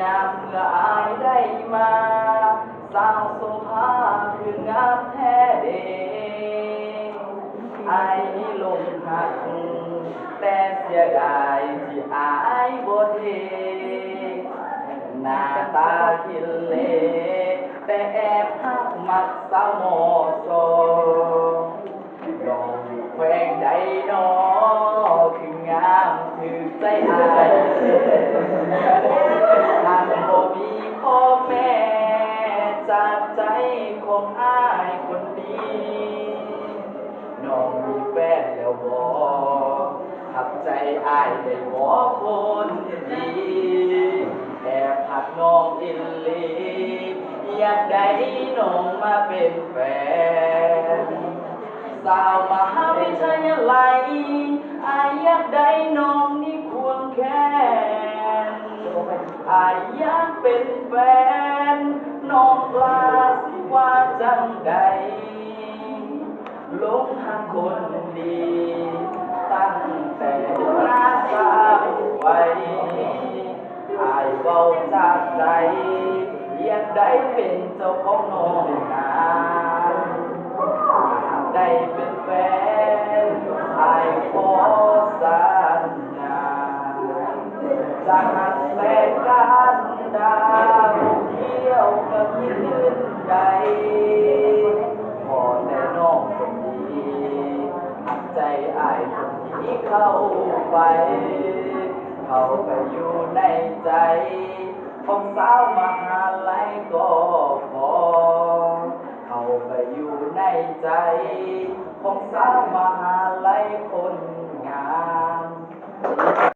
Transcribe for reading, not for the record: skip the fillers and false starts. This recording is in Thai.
ยามเมื่ออายได้มาสาวโสภาคืองามแท้เดอายนี่ลงหักแต่เสียดายที่อายบ่เทหน้าตาคิเลแต่แอบหักมักสาวหมอซอลองแขวงใดนอคืองามถือใจอายทางบ่มีพ่อแม่จากใจของอายคนนี้น้องมีแฟนแล้วบ่ทับใจอายได้บ่คนดีแอบหักน้องอินลีอยากได้น้องมาเป็นแฟนสาวมหาวิทยาลัยอายอยากได้น้องนี่ควงแขนอายอยากเป็นแฟนน้องกล้าสิว่าจังใดหลงหาคนดีตั้งแต่ราสาวไว้อายเบาจากใจอยากได้เป็นเจ้าของน้องนาได้เป็นแฟนอายขอสัญญาจะหักแต่กันดาวเที่ยวกับยืนใดพอแต่น้องคนดีหักใจอายคนนี้เข้าไปเข้าไปอยู่ในใจของสาวมหาลัยก็พอเข้าไปอยู่ในใจของสาวมหาลัยคนงาม